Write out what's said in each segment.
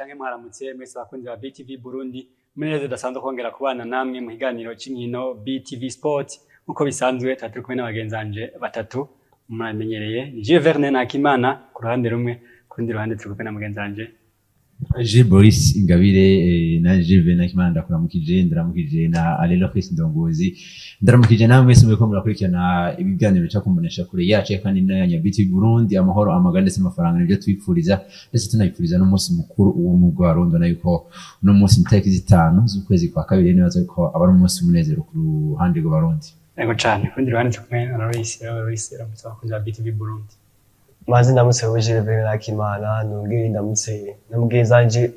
canke mwaramutse mwese bakunzi ba BTV Burundi muneze dasanzwe kongera kubana namwe mu higaniro c'inkino BTV Sport nkuko bisanzwe turi kumwe n'abagenzanje batatu muramenyereye ni Verne Nakimana ku ruhande rumwe kundi ruhande turi kumwe na mugenzanje Boris Ingabire na Verne Nakimana ndakuramukije na Alelo Chris Ndongozi ndaramukije namwe mwese mwe ko murakurikirana ibiganiro cyo kumbonesha kure yacu kandi n'aya BTV Burundi amahoro amagande ndetse n'amafaranga nibyo twifuriza ndetse tunayifuriza n'umunsi mukuru uwo mu Rwanda na yuko no munsi itariki 5 z'ukwezi kwa kabiri nibaza ko abari umunsi munezero ku ruhande rw'abarundi. Ego cyane kundi ruhande turi kumwe na Loris abakunzi ba BTV Burundi. Mazi ndamutse Verne Nakimana nongere ndamutse namugezanje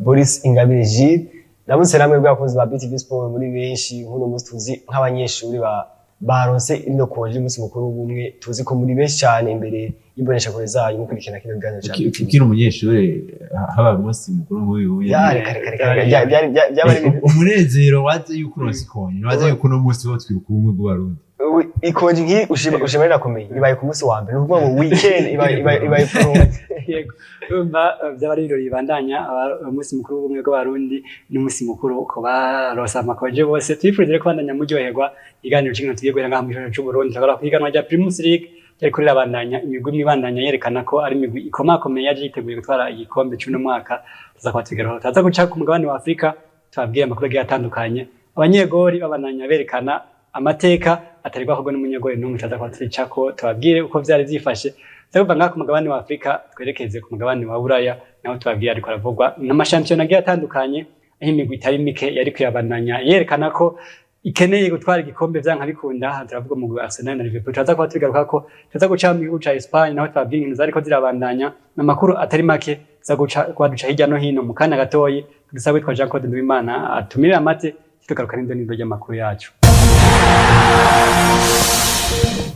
Boris Ingabire ndamutse namwe bwakoze ba BTV Sport muri benshi nkuno musi tuzi nk'abanyeshuri baronse ino koje musi mukuru w'ubumwe tuzi ko muri benshi cyane imbere y'imbonesha kure zayo mukurikirana kino biganiro cyane kino umunyeshuri haba musi mukuru nk'uyu byari umunezero waze yuko uronsikonye waze yuko no musi wo twibuka ubumwe bw'abarundi ikonje nki ushimarira komeye ibaye ku musi wa mbere n'ubwo mu weekend ibaye pro yego umva byabari birori bibandanya umunsi mukuru w'ubumwe bw'abarundi n'umunsi mukuru ko barosa amakoje bose twifurije ko bandanya muryoherwa iganiro cy'inkino tugiye guhera ngaha mu ijoro cy'u Burundi tukaba kwiganwa rya Primus League cyari kuri rabandanya imigwi mibandanya yerekana ko ari imigwi ikomakomeye yaje yiteguye gutwara igikombe cy'uno mwaka tuza kwatigeraho taza guca ku mugabane wa Afrika twabwiye amakuru agiye atandukanye abanyegori babandanya berekana amateka atari bahubwo n'umunyegori n'umwe taza kwatwica ko twabwire uko vyari vyifashe Sabuva ngaka ku mugabane wa Afrika twerekeze ku mugabane wa Buraya naho twabwiye ariko aravugwa n'amashampiyona agiye atandukanye aho imigwi itari mike yari kuyabandanya yerekana ko ikeneye gutwara igikombe vyanka bikunda turavuga mu Arsenal na Liverpool taza kwa tugaruka ko taza guca mu gihugu ca Espagne naho twabwiye inkino zariko zirabandanya n'amakuru atari make za guca kwaduca hirya no hino mu kanya gatoyi dusabwe twa Jean Claude Ndwimana atumirira amate tugaruka n'indonindo y'amakuru yacu.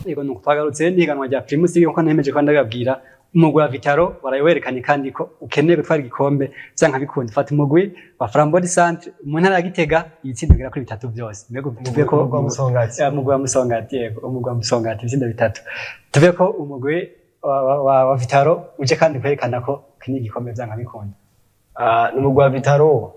Ego nuko twagarutse n'ihiganwa rya Primus League nko nemeje ko ndababwira umugwi wa Vitaro warayerekanye kandi ko ukeneye gutwara igikombe vyanka bikunda fata umugwi wa Frambody Centre mu ntara ya Gitega ibitsinda bigera kuri 3 byose mbego tuvuye ko umugwi wa Musongati yego umugwi wa Musongati ibitsinda 3 tuvuye ko umugwi wa Vitaro uje kandi kwerekana ko keneye igikombe vyanka bikunda n'umugwi wa Vitaro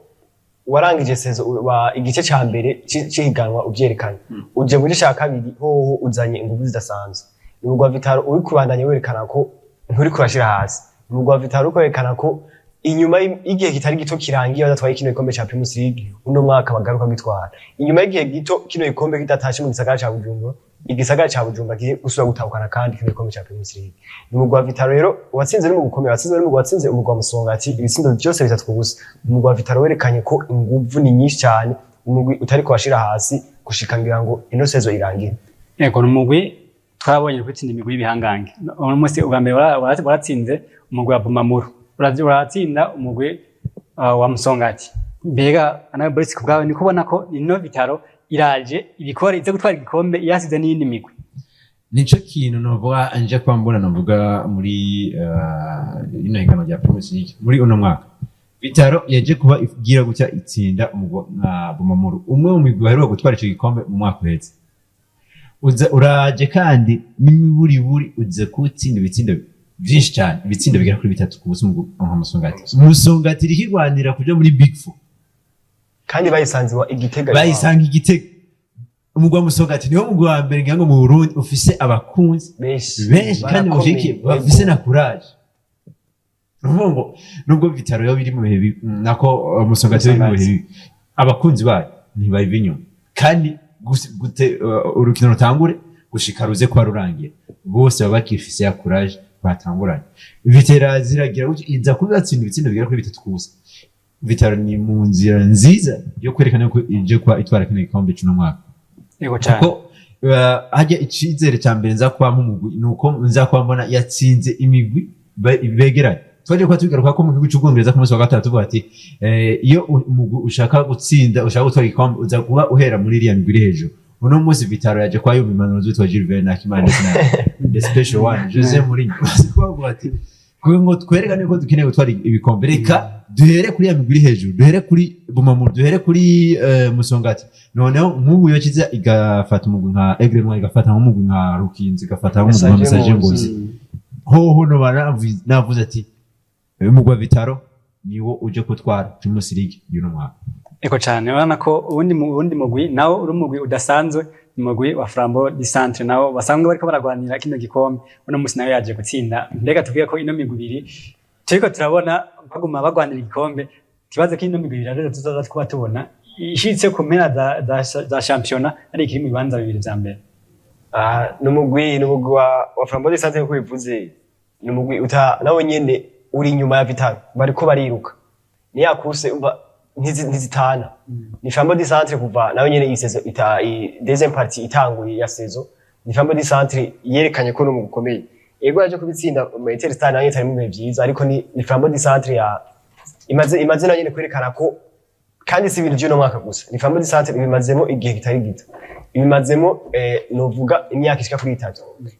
warangije sezo wa igice ca mbere cihiganwa uvyerekanye uje muri ca kabiri hoho uzanye ingufu zidasanzwe n'umugwi wa Vitaro uri kubandanya werekana ko nturi kurashira hasi n'umugwi wa Vitaro kwerekana ko inyuma y'igihe kitari gito kirangiye badatwaye kino gikombe ca Primus League uno mwaka bagaruka gitwara inyuma y'igihe gito kino gikombe kidatashe mu gisagara ca Bujumbura igisagara ca Bujumbura giye gusubira gutahukana kandi kino gikombe ca Primus League n'umugwi wa Vitaro rero watsinze n'umugwi ukomeye watsinze umugwi wa Musongati ibitsindo byose bitatu kubusa umugwi wa Vitaro werekanye ko inguvu ni nyinshi cyane umugwi utari kubashira hasi gushikangira ngo ino sezo irangire yego n'umugwi twabonye kwitsinda imigwi y'ibihangange uno munsi ubambere waratsinze umugwi wa Bumamuru uratsinda umugwi wa Musongati mbega anawe Boris kubwawe ni kubona ko ino Vitaro iraje ibikore ize gutwara igikombe yasize n'iyindi migwi nico kintu novuga anje kwambona novuga muri ino higanwa rya Primus League muri uno mwaka Vitaro yaje kuba igira gucya itsinda nka Bumamuru umwe mu migwi baheruka gutwara ico gikombe mu mwaka uheze uraje kandi n'imiburi uze kutsinda ibitsindo byinshi cyane ibitsindo bigera kuri 3 ku buso mu Musongati Musongati rikigwanira kuja muri Big 4 kandi bayisanzwe Igitega bayisanga Igitega umugwa Musongati niho mugwa wa mbere ngango mu Burundi ufise abakunzi benshi kandi mujiki bafise na courage nubwo Vitaro yo biri mu bihe nako Musongati yo mu bihe abakunzi bayo ntibayiva inyuma kandi gute urukino rutangure gushika ruze kwa rurangiye bose baba bakifise ya courage batanguranye Vitero ziragira iza kubatsinda ibitsindo bigera kuri 3 kubusa Vitaro ni mu nzira nziza yo kwerekana ko ije kwa itwara kino gikombe cy'uno mwaka yego cyane ko haje icizere cya mbere nza kwa mumugwi nuko nza kwa mbona yatsinze imigwi begeranye twaje kwa tugaruka ko mu gihugu cy'Ubwongereza ku munsi wa gatatu tuvuga ati iyo umugwi ushaka gutsinda ushaka gutwara igikombe uza kuba uhera muri iriya migwi hejuru uno munsi Vitaro yaje kwa yumva impanuro zitwa Verne Nakimana the special one Jose Mourinho kuvuga ati ngo twerekane ko dukeneye gutwara ibikombe reka duhere kuri ya migwi hejuru duhere kuri Bumamuru duhere kuri Musongati noneho nk'ubu yo kiza igafata umugwi nka Egremwa igafata nk'umugwi nka Rukinzi igafata nk'umugwi nka Message Ngozi hoho no navuze ati umugwi wa Vitaro niwo uje kutwara Primus League y'uno mwaka. Eko cyane urabona ko ubundi mugwi nawo uri umugwi udasanzwe umugwi wa Flambeau du Centre nawo basanzwe bariko baragwanira kino gikombe uno musi nayo yaje gutsinda mbega tuvuye ko ino migwi ibiri turiko turabona baguma bagwanira igikombe kibazo kino migwi ibiri rero tuzaza kuba tubona ishitse ku mpera za championnat ari ikiri mu bibanza bibiri vya mbere. Numugwi wa Flambeau du Centre ko bivuze numugwi nawe nyene uri inyuma ya Vitaro bariko bariruka ni yakuse ntizitana ni Flambeau du Centre kuva nawe nyene iyi saison deuxième partie itanguye ya saison ni Flambeau du Centre yerekanye ko no mu gukomeye ego yaje kubitsinda mu Interstar nayo itari mu bihe byiza ariko ni Flambeau du Centre ya imaze nayo nyene kwerekana ko kandi si ibintu by'uno mwaka gusa ni Flambeau du Centre ibimazemo igihe kitari gito ibimazemo novuga imyaka ishika kuri 3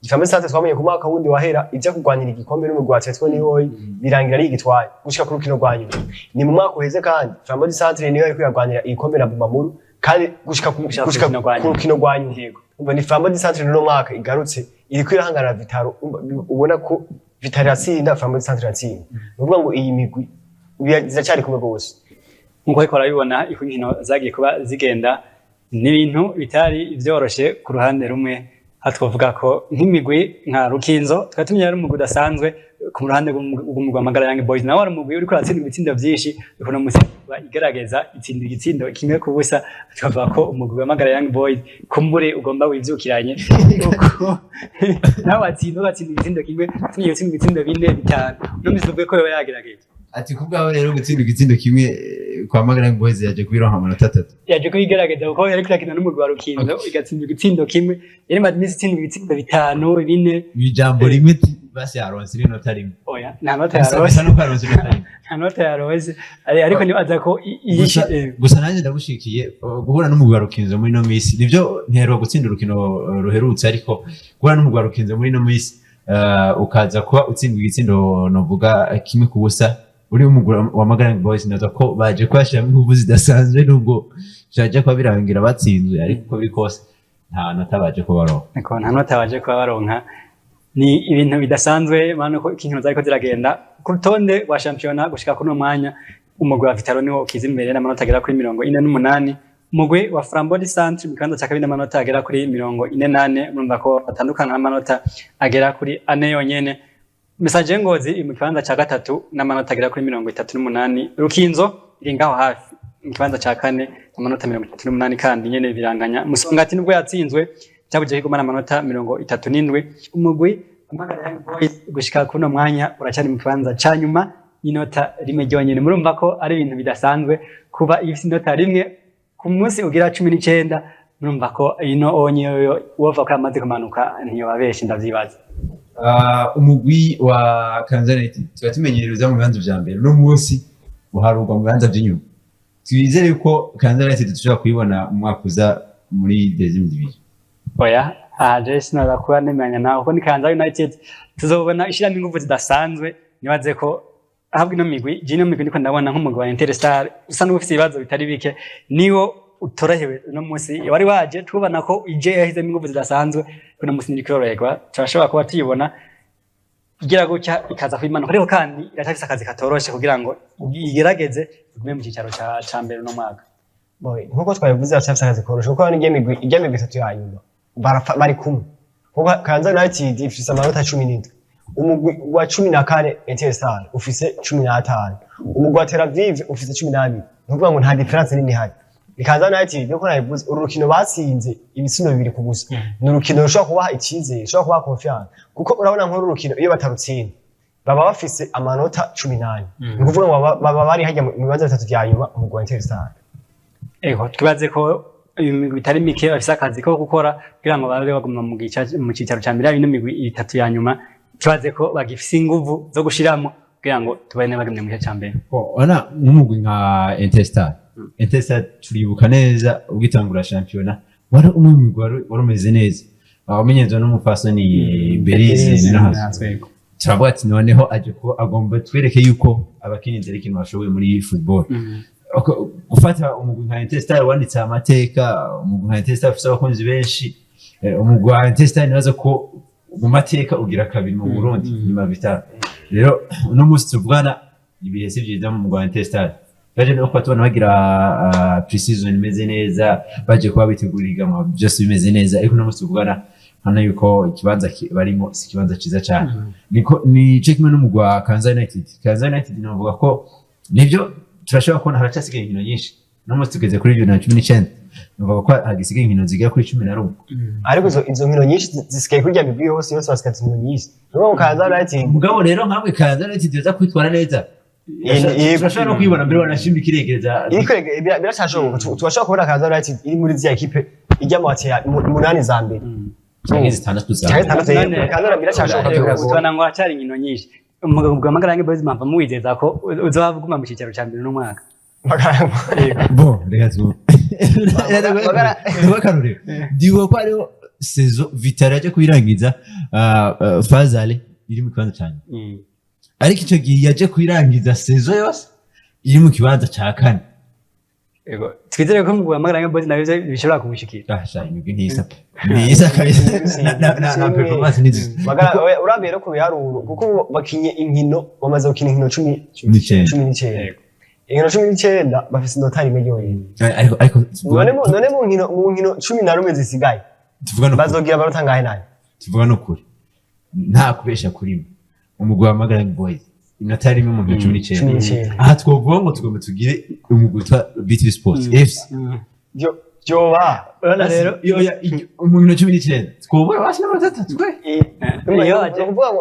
Flambeau du Centre twamenye ku mwaka wundi wahera ijya kugwanira igikombe n'umugwi wa Atletico nihoyi birangira ari igitwaye gushika kuri kino rwanyu ni mu mwaka uheze kandi Flambeau du Centre niyo ariko yagwanira igikombe na Bumamuru kandi gushika kuri kino rwanyu umva ni Flambeau du Centre no mwaka igarutse iriko irahangana Vitaro ubona ko Vitaro yatsinda Flambeau du Centre yatsinda nuvuga ngo iyi migwi ziracyari kumwe gose nkuko ariko arabibona inkino zagiye kuba zigenda n'ibintu bitari vyoroshe ku ruhande rumwe hatwovuga ko nk'imigwi nka Rukinzo twatumye ari umugwi udasanzwe ku ruhande rw'umugwi Amagara Young Boys nawe ari umugwi uriko aratsinda ibitsindo vyinshi ukono musi igerageza itsinda igitsindo kimwe ku busa twavuga ko umugwi Amagara Young Boys kumbure ugomba wivyukiranye uko nawe atsinda igitsindo kimwe tumye gutsinda ibitsindo bine bitanu no misubwe ko yo yagerageje ati kubwaho rero gutsinda igitsindo kimwe kwa Amagara Young Boys yaje kubironka amanota 3 yaje kuyigerageza kuko yari kwakina n'umugwi wa Rukinzo igatsinda igitsindo kimwe yari madimisi itsinda ibitsindo bitanu bine ijambo rimwe basi yaronse inota rimwe oya nta nota yaronse nta nota yaronse ariko nibaza ko gusa nanjye ndagushikiye guhura n'umugwi wa Rukinzo muri no misi nivyo nterwa gutsinda urukino ruherutse ariko guhura n'umugwi wa Rukinzo muri no misi ukaza kuba utsindwa igitsindo novuga kimwe ku busa uri umugwi wa Amagara Young Boys nazo ko baje kwashiramo inguvu zidasanzwe nubwo cyaje kwa birangira batsinzwe ariko bikose nta nota baje ko baronka niko nta nota baje ko baronka ni ibintu bidasanzwe mano ko ikinkino zariko ziragenda ku rutonde rwa championnat gushika kuno mwanya umugwi wa Vitaro niwo ukiza imbere n'amanota agera kuri 48 umugwi wa Flambeau du Centre mikanza cya kabiri n'amanota agera kuri 48 urumva ko atandukana n'amanota agera kuri 4 yonyene Message Ngozi mu kibanza cya gatatu n'amanota agera kuri 38 Rukinzo iri ngaho hafi mu kibanza cya kane amanota 38 kandi nyene biranganya Musongati nubwo yatsinzwe cyabuje kigoma n'amanota 37 umugwi Amagara Young Boys gushika kuno mwanya uracyari mu kibanza cya nyuma inota rimwe ryonyene murumva ko ari ibintu bidasanzwe kuba ifite inota rimwe ku munsi ugira 19 murumva ko ino onyeyo wova ko amaze kumanuka ntiyo babeshi ndavyibaza umugwi wa Kansas United twatumenyereza mu bibanza vya mbere no munsi uharurwa mu bibanza vy'inyuma twizere ko Kansas United dushobora kuyibona umwaka uza muri deuxième division oya aje sinara kuba nemanya naho ko ni Kansas United tuzobona ishiramo ingufu zidasanzwe nibaze ko ahabwa ino migwi niko ndabona nk'umugwi wa Interstar usa n'ufite ibibazo bitari bike niwo utorohewe no munsi wari waje tubona ko ije yahize ingufu zidasanzwe kuno munsi ni kirorerwa turashobora kuba tuyibona igira gutya ikaza kwimanuka ariko kandi iracafise akazi katoroshe kugira ngo igerageze gume mu cyicaro ca mbere no mwaka boy nkuko twabivuze iracafise akazi koroshe kuko ni imigwi 3 yanyuma bari kumwe kuko Kansas United ifise amanota 17 umugwi wa 14 Interstar ufise 15 umugwi wa Tel Aviv ufise 12 nukuvuga ngo nta difference nini hari Kansas United niko nabivuze urukino batsinze ibitsino bibiri ku busa ni urukino rushobora kubaha icyizere rushobora kubaha confiance kuko urabona nk'uru rukino iyo batarutsinda baba bafise amanota 18 nukuvuga ngo baba bari hajya mu bibanza bitatu vya nyuma umugwi wa Interstar twibaze ko imigwi bitari mike bafise akazi ko gukora kugira ngo babe baguma mu cyicaro ca mbere y'ino migwi itatu ya nyuma twibaze ko bagifise inguvu zo gushiramo kugira ngo tubane bagumye mu cyicaro ca mbere ona nk'umugwi nka Interstar turibuka neza ugitangura championnat wari umugwi wari umeze neza abamenyezwa n'umufasoni Berize n'ahazwe turavuga ati noneho aje ko agomba twereke yuko abakinyi ikintu bashoboye muri football gufata umugwi nka Interstar wanditse amateka umugwi nka Interstar ufite abakunzi benshi umugwi wa Interstar nibaza ko mu mateka ugira kabiri mu Burundi nyuma Vitaro rero uno munsi tuvugana ibihe si byiza mu Rwanda Intestar baje no kwa tubona bagira pre-season imeze neza baje kuba bitegura ihiganwa byose bimeze neza ariko no musi tuvugana hano yuko ikibanza barimo si ikibanza ciza cyane niko ni kimwe n'umugwa Kansas United navuga ko nibyo turashobora kubona haracasigaye inkino nyinshi no musi tugeze kuri 2019 navuga ko hagisigaye inkino zigera kuri 11 ariko izo nkino nyinshi zisigaye kurya migwi yose basikaza inkino nyinshi no mu Kansas United mugabo rero nkamwe Kansas United yoza kwitwara neza turashobora no kwibona mbere wanashimba ikiregereza birashashoboka turashobora kubona Kansas United iri muri zya equipe ijya mu ati 8 za mbere cyangwa zitandatu za Kansas birashashoboka tubona ngo hacari inkino nyinshi umugabo bw'amagarange boys mpamva muwizeza ko uzabaguma mu cyicaro cya mbere n'umwaka bon reka tu bakarure diwo ko ariho saison Vitara yaje kuyirangiza Fazale iri mu kibanza cyane ariko icyo gihe yaje kuyirangiza saison yose iri mu kibanza cya kane ego twizere ko mu bw'amagarange boys nabyo bishobora kumushikira imigwi ntisa kabisa na performance nizi urambye no ku biharuro kuko bakinye inkino bamaze gukina inkino 19 inkino 19 bafise inota rimwe ryonyine ariko none mu nkino 11 zisigaye bazogira amanota ngahe nayo tuvuga no kuri nta kubesha kurimo umugwi wa Magalang Boys inota rimwe mu 19 aha twovuga ngo tugomba tugire umugwi wa BTV Sports FC Joba urana rero mu 19 twobora basi n'amatatu twe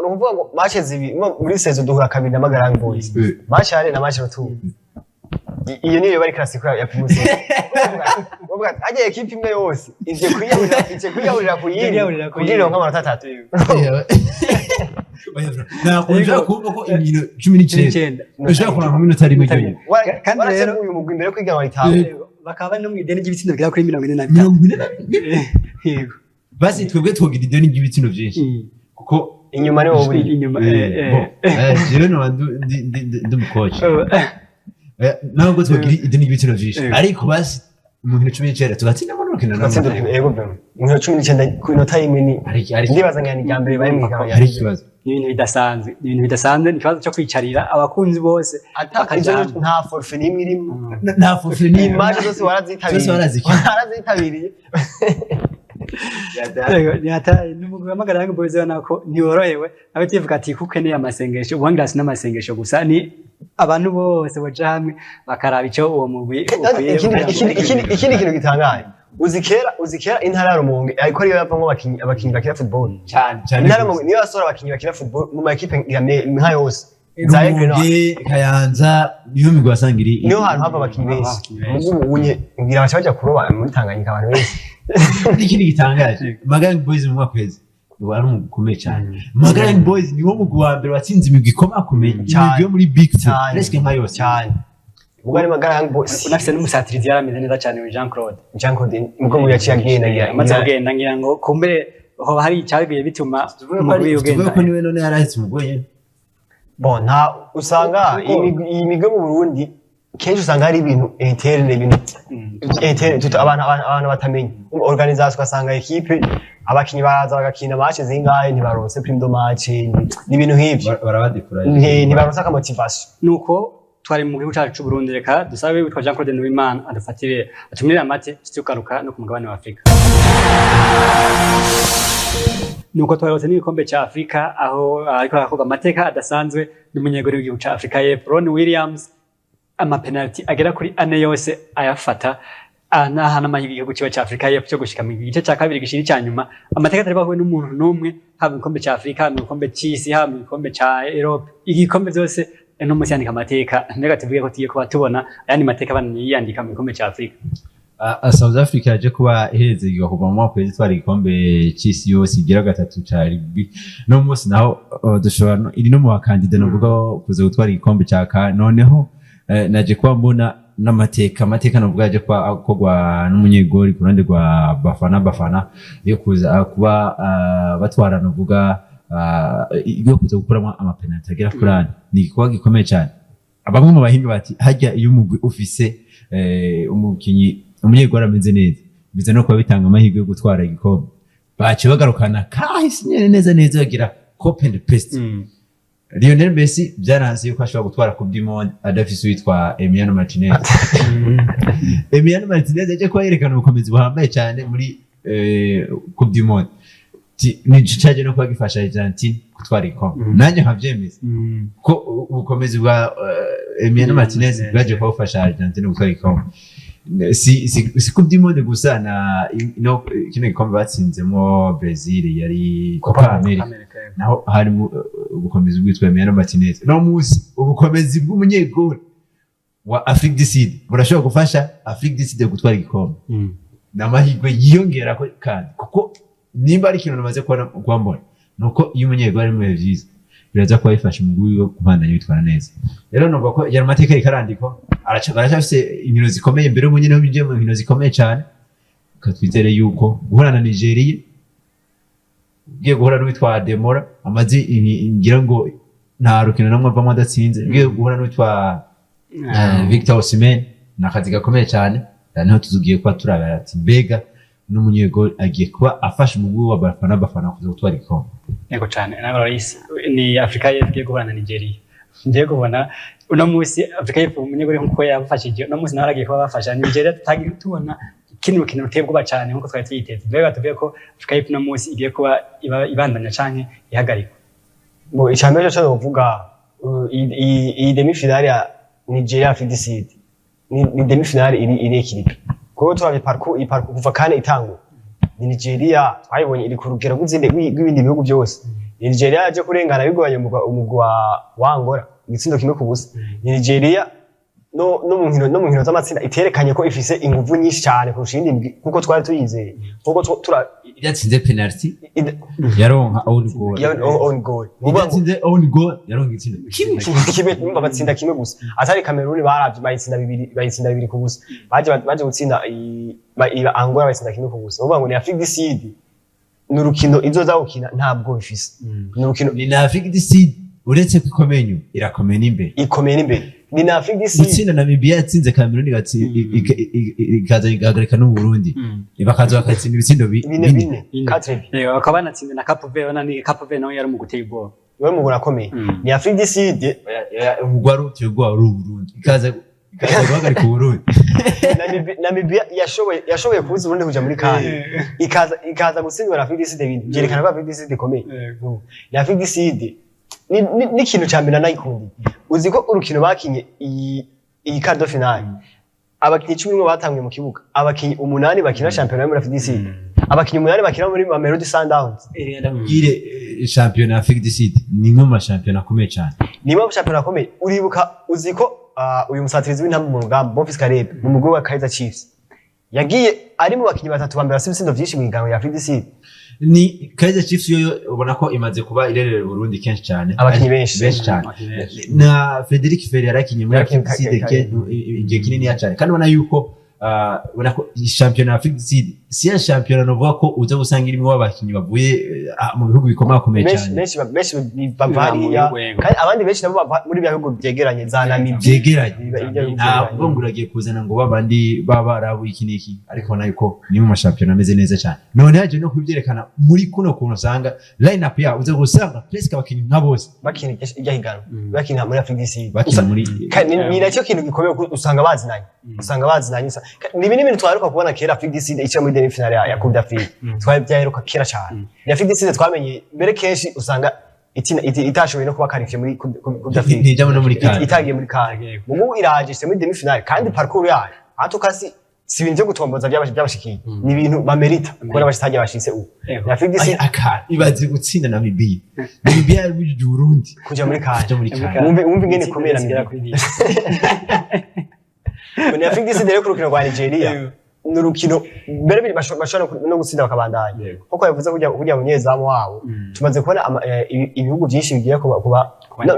uvuga ngo match zibi muri saison duhura kabiri na Magalang Boys match yare na match retour iyo niyo bari classique ya Primus ubwo agiye equipe imwe yose ije kwiyahurira kuyindi kugira ngo amanota 3 nakunja kumva ko inkino 19 ushaka kuranga mu minota rimwe cyonyine kandi rero uyu mugwi mbere yo kwiga wahitaho bakaba no mu ideni ry'ibitsina bigera kuri 45 yego basi twebwe twogira ideni ry'ibitsina byinshi kuko inyuma ni wowe inyuma jewe no ndi mukoci ntabwo twogira ideni ry'ibitsina byinshi ariko basi mu 19 tugatsinda mu rukino yego bro mu 19 ku inota imwe ni ndibaza ngani rya mbere bari mu ikaba ari ikibazo ibintu bidasanzwe ni ikibazo cyo kwicarira abakunzi bose nta forfait nimwe irimo nta forfait ni image zose warazitabiriye n'umugwi wa Magalang Boys nako ntiworohewe abe tivuga ati kuko ne amasengesho ubuhangirasi n'amasengesho gusa ni abantu bose baje hamwe bakaraba icyo uwo mugwi ikindi kintu gitangaye uzikera intara ya Rumonge ariko ariyo yapamwe abakinyi bakina football cyane intara ya Rumonge niyo asora abakinyi bakina football mu makipe nka yose Rumonge Kayanza niyo migwi wasangiri niyo hantu hava abakinyi benshi mugu unye ngira bacha kuroba muri Tanganyika abantu benshi ikindi gitangaje Magalang Boys mu mwaka wari umukomeye cyane Magalang Boys niwo mugwi wa mbere watsinze imigwi ikomakomeye cyane yo muri Big Four presque nka yose cyane mugari Magalang Boys unafise n'umusatirizi yarameze neza cyane Jean Claude mugo mu yaciye agenda amaze kugenda ngira ngo kumbere ho hari icyabiye bituma umugwi ugenda tuvuga ko niwe none yarahitse umugwi bon nta usanga iyi migwi mu Burundi kenshi usanga hari ibintu interne abantu batamenya organisation ugasanga equipe abakinyi baraza bagakina match zingahe ntibaronse prime de match n'ibintu nk'ivyo barabadikura ntibaronse ka motivation nuko twari mu gihugu cyacu cy'u Burundi reka dusabe witwa Jean Claude Nuwimana adufatire atumire amate tukaruka no ku mugabane wa Afrika nuko twarose n'igikombe cya Afrika aho ariko arakoga amateka adasanzwe n'umunyegori w'igihugu cya Afrika Ron Williams amapenalty agera kuri ane yose ayafata anahana amahirwe igihugu kiba cya Afrika cyo gushika mu gice cya kabiri gishiri cya nyuma amateka atari bahuye n'umuntu n'umwe haba mu gikombe cya Afrika mu gikombe cy'isi haba mu gikombe cya Europe igikombe byose no musi yandika amateka mbega tuvuge ko tiye kuba tubona ayandi mateka baniyandika mu gikombe cya Afrika South Africa yaje kuba iheze kuva mu mwaka w'itwara igikombe cy'isi yose igira gatatu cya rugby no munsi naho dushobora iri no mu bakandida navuga kuza gutwara igikombe cya noneho naje kuba mbona n'amateka navuga yaje kogwa n'umunyegori ku ruhande rwa bafana yo kuza kuba batwara navuga yo kuza gukuramo amapenalty agera kuri ane ni igikorwa gikomeye cyane abamwe mu bahinga bati hajya iyo umugwi ufise umunyegori ameze neza biza no kuba bitanga amahirwe yo gutwara igikombe bace bagarukana kahise neza bagira copy and paste Lionel Messi byaranze yuko ashobora gutwara Coupe du Monde adafise witwa Emiliano Martinez. Emiliano Martinez yaje ko yerekana ubukomezi buhambaye cyane muri Coupe du Monde. Ni cyaje no kuba gifasha Argentine gutwara ikombe. Nanjye nkavyemeza ko ubukomezi bwa Emiliano Martinez bwaje kubafasha Argentine gutwara ikombe. Si Coupe du Monde gusa na kino gikombe batsinzemo Brazil yari Copa America. Naho hari ubukomezi bwitwa Emiliano Martinez. No musi ubukomezi bw'umunyegoli wa Afrique du Sud burashobora gufasha Afrique du Sud gutwara igikombe. Namahirwe yiyongera ko kandi kuko nimba ari ikintu namaze kwambona nuko iyo umunyegoli ari mu byiza biraza kuba bifasha umugwi wo kubandanya bitwara neza. Rero numva ko yari amateka ikarandiko aracafise inkino zikomeye mbere mu nyine mu nkino zikomeye cyane katwizere yuko guhura na Nigeria ugiye guhura n'uwitwa Demora amazi ngira ngo nta rukino namwe avamo adatsinze ugiye guhura n'uwitwa Victor Osimhen nakazi gakomeye cyane naho tuzugiye kuba turabara ati mbega n'umunyegoli agiye kuba afasha umugwi wa bafana kuza gutwara ikombe. Yego cyane n'abaroyisi ni Afrika y'Epfo guhura na Nigeria ngiye kubona uno munsi Afrika y'Epfo umunyegoli nkuko yabafashije uno munsi naragiye kuba bafasha Nigeria tubona kino rukino rutebwa cyane nkuko twari tuyiteze mbega tuvuye ko Afrika y'Epfo no munsi igiye kuba ibandanya canke ihagarikwa. Bo icambere cyo uvuga iyi demi finale ya Nigeria Afrique du Sud ni demi finale iri equilibre ko turabe parcours kuva kane itango ni Nigeria twayibonye iri ku rugero rw'ibindi bihugu byose. Nigeria yaje kurengana bigoye umugwi wa Angola igitsindo kimwe ku busa. Nigeria no mu nkino z'amatsinda iterekanye ko ifise inguvu nyinshi cyane kurusha indi kuko twari tuyizeye kuko yatsinze penalty yaronka own goal yatsinze own goal yaronka itsindo kimwe numva batsinda kimwe gusa atari Cameroon baravye bayitsinda bibiri ku busa baje gutsinda Angola bayitsinda kimwe ku busa uvuga ngo ni Afrique du Sud n'urukino izoza gukina ntabwo bifise n'urukino ni na Afrique du Sud uretse kwikomenyo irakomeye n'imbere ni na Afrique du Sud gutsinda Namibia yatsinze Cameroon ikaza igahagarika n'u Burundi bakaza bakatsinda ibitsindo bine 4 bakaba banatsinze na Cape Verde nawe yari mu guteye ubwoba we mu burakomeye ni Afrique du Sud umugwaru cyogwa ru Burundi ikaza guhagarika u Burundi. Namibia yashoboye kubuza Burundi kuja muri kane ikaza gutsindwa na Afrique du Sud bindi byerekana ko Afrique du Sud ikomeye. Ni Afrique du Sud ni kintu cyambere nayikundi uzi ko urukino bakinye iyi quart de finale abakinyi 11 batangiye mu kibuga abakinyi 8 bakina championnat muri Afrique du Sud abakinyi 8 bakina muri Mamelodi Sundowns. Ndabwire championnat Afrique du Sud ni mu championnat akomeye cyane ni mu championnat akomeye uribuka uzi ko uyu musatirizi w'intamba mu rugamba Bonfils Caleb mu mugwi wa Kaizer Chiefs yagiye ari mu bakinyi batatu bambere asibitsindo byinshi mu iganwa ya Afrique du Sud. Ni Kaizer Chiefs yo ubona ko imaze kuba irerere Burundi kenshi cyane abakinyi benshi cyane na Frederic Ferrer yarakinye muri Afrique du Sud igihe kinini cyane kandi ubona yuko ubona ko championnat Afrique du Sud si un championnat novuga ko uza gusanga irimo abakinyi bavuye mu bihugu bikomakomeye cyane benshi bavariya kandi abandi benshi nabo muri bihugu byegeranye za Namibia byegeranye ntabwo nguragiye kuzana ngo babandi babarabu iki ariko ubona yuko ni mu championnat ameze neza cyane none haje no kubyerekana muri kuno kuntu usanga line up ya uza gusanga presque abakinyi nka bose bakina ijyahigana bakina muri Afrique du Sud bakina muri ni nacyo kintu gikomeye usanga bazinanye ni ibintu twaheruka kubona kera Afrique du Sud icyo muri demi finale ya Coupe d'Afrique twabyaheruka kera cyane ni Afrique du Sud twamenye mbere kenshi usanga itashoboye no kuba qualifié muri Coupe d'Afrique ntijamo no muri kane itagiye muri kane mu iragise muri demi finale kandi parcours yayo atukasi si ibintu byo gutomboza byabashikiye ni ibintu bamerita kuko n'abashitagiye bashitse ubu ni Afrique du Sud ibaze gutsinda Namibia yari muri Burundi kuja muri kane umve ngene komera ni Afrique du Sud rero ku rukino rwa Nigeria n'urukino mbere bashobora no gutsinda bakabandanya kuko yavuze kujya mu nyezamu wabo tumaze kubona ibihugu byinshi bigiye kuba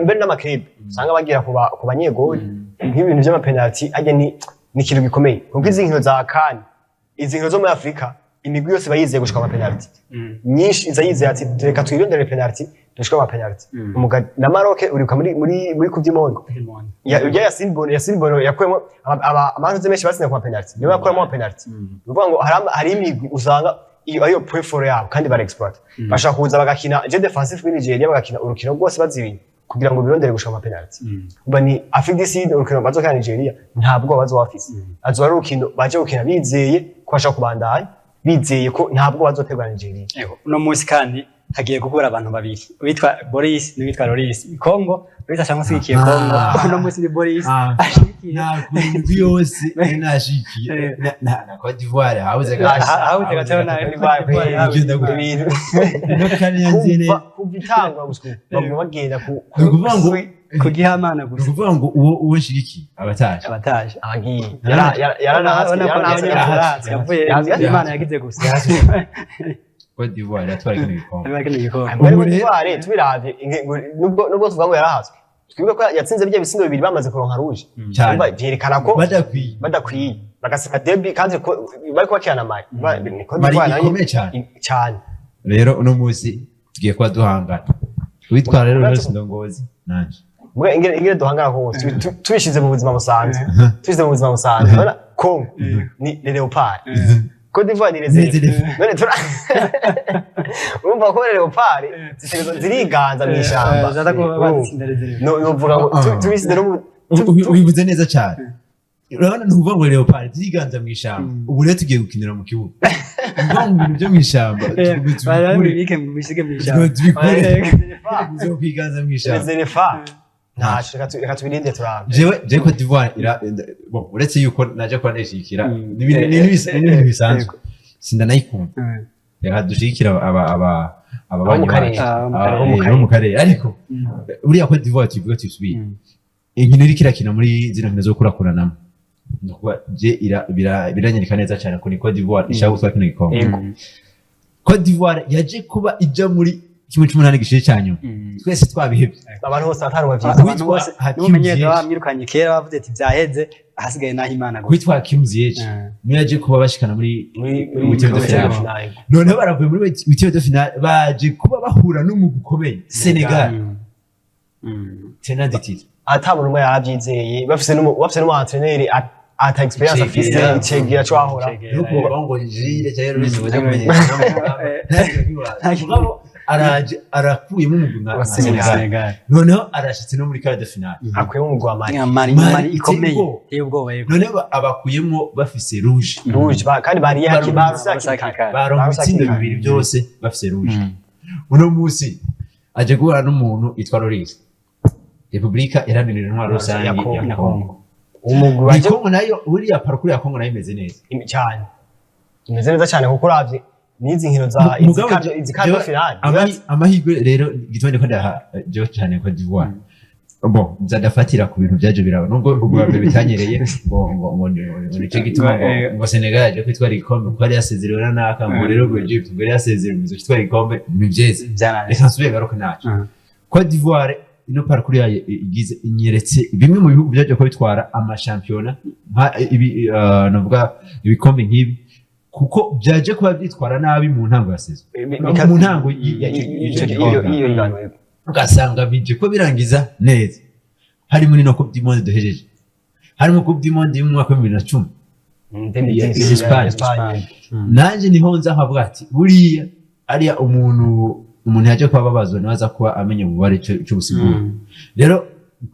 mbere n'amakrebe usanga bagira ku banyegoli nk'ibintu by'amapenalty ajya ni ikintu gikomeye kuko izi nkino za kane izi nkino zo muri Afrika imigwi yose bayizeye gushika ama penalty nyinshi izayizeye ati reka twirondere penalty dushika ama penalty na Maroc uribuka muri Coupe du Monde ya Sinbono yakwemo amantu menshi basine ku penalty niba yakoramo ama penalty uvuga ngo hari imigwi usanga iyo point for yabo kandi bara exploit bashaka kuza bagakina je defensive muri Nigeria bagakina urukino rwose bazibinye kugira ngo birondere gushaka ama penalty uba ni Afrique du Sud urukino bazoka Nigeria ntabwo bazowafise azo ari urukino baje gukina bizeye ko bashaka kubandanya bizeye ko ntabwo bazotegwa Nigeria uno munsi kandi hagiye gukura abantu babiri witwa Boris n'uwitwa Loris Kongo Loris ashaka gusikiye Kongo uno munsi ni Boris ashikiye ntabwo yose nashikiye na Cote d'Ivoire hauze gatana na ibintu no kandi yanzine kubitangwa gusa bagenda kuvuga ngo kugihamana gusa kuvuga ngo uwo nshiriki abataje abagiye yarahatse yavuye Imana yagize gusa Cote d'Ivoire yatwara kino gikombe Cote d'Ivoire tubiravye nubwo tuvuga ngo yarahatswe twibuke ko yatsinze bijya bisindo bibiri bamaze kuronka rouge cyangwa byerekana ko badakwiye bagaseka derby kandi bari kwakirana mari Cote d'Ivoire cyane rero uno munsi tugiye kwa duhangana witwara rero Loris Ndongozi nanje mwe ingere duhangana hose tubishize mu buzima busanzwe bana Congo ni Leopard Cote d'Ivoire ni reserve none tura urumva ko Leopard ziriganza mu ishamba no vuga ngo tubiside no ubivuze neza cyane urabona ntuvuga ngo Leopard ziriganza mu ishamba ubu rero tugiye gukinira mu kibuga uvuga ngo ibintu byo mu ishamba barabike mu bisige mu ishamba zo kwiganza mu ishamba reserve reka tubirinde turabe jewe Cote d'Ivoire uretse yuko naje kwa neshikira n'ibintu bisanzwe sindanayikunda reka dushikira ababanyi bacu mu karere ariko uriya Cote d'Ivoire tuvuga tusubiye inkino iri kirakina muri zino nkino zo kurakuranamo ndakuba je biranyereka neza cyane ko ni Cote d'Ivoire ishaka gutwara kino gikombe Cote d'Ivoire yaje kuba ija muri kimwe cy'umunani gishiye cyanyuma twese twabihebye abantu bose atari bavyiza abantu bose n'umumenyereza bamwirukanye kera bavuze ati byaheze ahasigaye naho Imana gusa witwa Kim Ziyech niyo yaje kuba bashikana muri witwa de finale none baravuye muri witwa de finale baje kuba bahura n'umugwi ukomeye Senegal tenaditi atabona umwe yarabyizeye bafise no entraîneur ata experience afise icegira cyo ahora nuko bango jire cyero biziboje kumenyera araje arakuyemo umugwi wa Senegal noneho arashitse no muri quart de finale akuyemo umugwi wa Mali ikomeye ubwoba none abakuyemo bafise rouge kandi bari yaki baronka itsinda bibiri byose bafise rouge uno munsi aje guhura n'umuntu yitwa Loris Republika Iharanira Intwaro Rusange ya Kongo umugwi wa Kongo nayo uriya parcours ya Kongo nayo imeze neza cyane imeze neza cyane kuko uravye nizi nkino za izikado finale amahirwe rero gitonde ko ndaha jo cyane ko d'Ivoire bon nzadafatira ku bintu byaje biraba nubwo ubwo bitanyereye ngo nico gituma ngo Senegal yaje kwitwara igikombe ko ari yasezerewe naka ngo rero ngo Egypt ngo yasezerewe mu kwitwara igikombe ni byeze reka nsubire garuka naco Cote d'Ivoire ino parcours yayo igize inyeretse bimwe mu bihugu byaje ko bitwara amashampiona ibi navuga ibikombe nk'ibi kuko byaje kuba byitwara nabi mu ntango ya sezo mu ntango ugasanga bije ko birangiza neza harimo ni no Coupe du Monde duhejeje harimo Coupe du Monde mu mwaka wa 2010 Espagne nanje niho nza nkavuga ati buriya ariya umuntu yaje kuba babazwa naza kuba amenye umubare cy'ubusiguro rero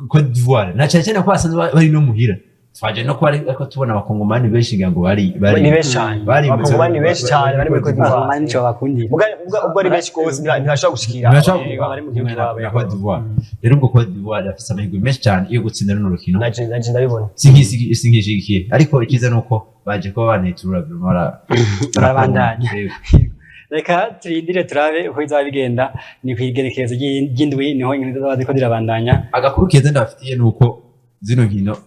Cote d'Ivoire na cyane ko basanzwe bari no muhira twaje no ko tubona abakongomani benshi ngo bari abakongomani benshi cyane bari muri Cote d'Ivoire abandi cyo bakundi ubwo ari benshi kose ntashobora gushikira bari mu gihugu cyabo ya Cote d'Ivoire rero ubwo Cote d'Ivoire afite amahirwe menshi cyane yo gutsinda runo rukino naje ndabibona singishigikiye ariko ikiza nuko baje kuba baneturura barabandanya reka turindire turabe uko bizaba bigenda ni kwigerekezo ry'indwi niho inkino z'abadiko dirabandanya agakuru keza ndafitiye nuko zino nkino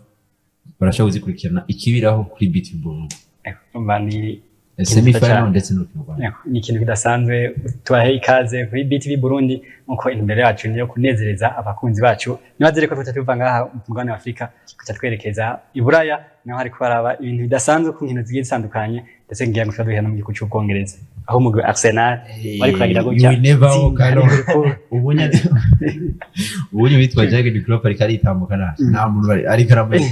barashaka kuzikurikirana ikibiraho kuri BT Burundi bani semi-final ndetse n'urukino rwanda ni ikintu kidasanzwe tubahe ikaze kuri BTV Burundi nkuko imbere yacu niyo kunezereza abakunzi bacu nibazere ko tutatuva ngaha mu mugabane wa Afrika kuca twerekeza i Buraya naho hari kubaraba ibintu bidasanzwe ku nkino zigiye zitandukanye ndetse ngiye gushaka duhera mu gihugu cy'Ubwongereza aho umugwi Arsenal bari kuragira gutya ubunye bitwa Jurgen Klopp ariko aritambuka nta muntu bari ariko arambaye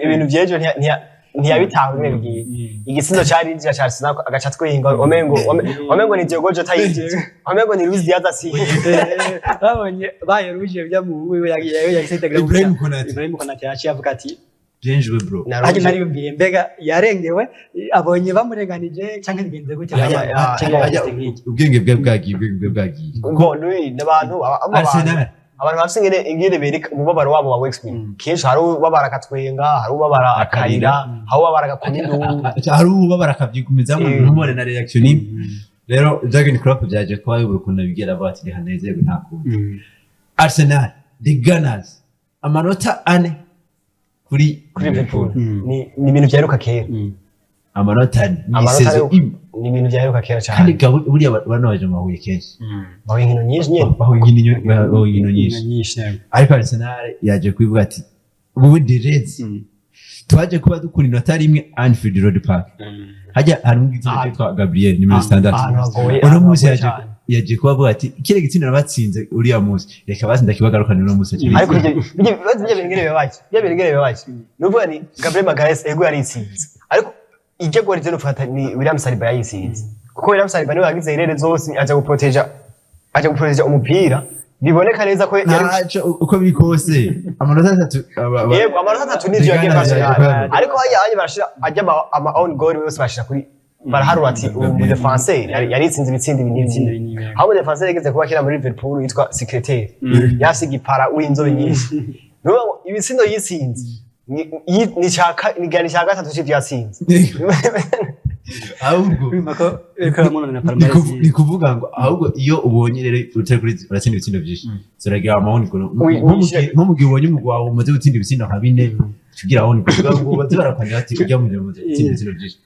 ibintu byejo ntiyabitawe nyene bigiye igisindo cyari inzira cya Arsenal agaca twenga omengo ni Diogo Jota yinjije omengo ni Luis Diaz asiye babonye bayeruje bya mu wiwe yagisetagira Ibrahim Konate yaciye avuga ati bien joué bro aje nari yumviye mbega yarengewe abonye bamurenganije canke bigenze gute ubwenge bwe bwagiye ngo lui n'abantu Arsenal abantu bafise ingene bereka umubabaro wabo wa Wexman kenshi hari ubabara akatwenga hari ubabara akarira hari ubabara agakoma induru hari ubabara akavyigumizamo ntumone na reaction rero Jurgen Klopp byaje kwa y'urukundo bigera bati hanezerwe nta kundi Arsenal the Gunners amanota 4 kuri Liverpool ni ibintu byaheruka kera amanota ni sezo ni ibintu byaheruka kera cyane kandi buriya bano baje mahuye kenshi bahuye inkino nyinshi nyene bahuye inkino nyinshi ariko Arsenal yaje kwivuga ati ubundi Reds twaje kuba dukura inota rimwe Anfield Road Park hajya hari umugitsina cyitwa Gabriel nimero standard uno munsi yaje kuba avuga ati kire gitsina batsinze uriya munsi reka bazinda kibagarukana uno munsi ariko ibyo bingere bibaje nuvuga ni Gabriel Magalhaes ego yaritsinze ariko ije gori zeno fata ni William Saliba yayitsinze kuko William Saliba niwe yagize irere zose aje guproteja umupira biboneka neza ko uko biri kose amanota 3 yego amanota 3 nivyo yagiye Arsenal ariko haya barashira ajya ama own goal yose bashira kuri baraharura ati umu defenseur yaritsinze ibitsindi binini aho defenseur yageze kuba kira muri Liverpool yitwa secrétaire yasiga ipara w'inzobe nyinshi no ibitsindo yitsinze ni chaka ni gani chaka gatatu cyo yatsinze ahubwo ni kuvuga ngo ahubwo iyo ubonye rero utari kuri uratsinda ibitsindo byinshi ziragira amahoni nk'umugihe ubonye umugwa wawe umaze gutsinda ibitsindo nka 4 kugira aho ni kuvuga ngo bazarakwanya ati ujya mu ibitsindo byinshi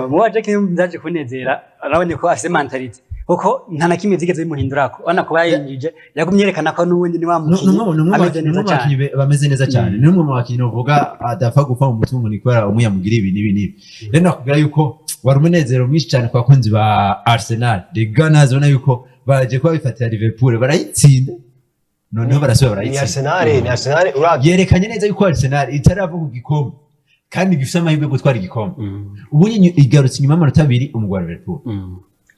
muwaje kintu ndaje kunezera arabone ko afise mentality kuko nta na kimwe zigeze bimuhindurako bana kuba yinjije yagumye yerekana ko nubundi ni wa mukinyi bameze neza cyane ni umwe mu bakinyi uvuga adafa gupfa mu mutungo ni kwera umuyamugira ibi nibi rero nakubwira yuko wari umunezero mwinshi cyane kwa kunzi ba Arsenal the Gunners ubona yuko baje kuba bifatira Liverpool barayitsinda noneho barasubira barayitsinda ni Arsenal yerekanye neza yuko Arsenal itaravuga igikombe kandi gifite amahirwe gutwara igikombe ubu igarutse inyuma amanota 2 umugwa wa Liverpool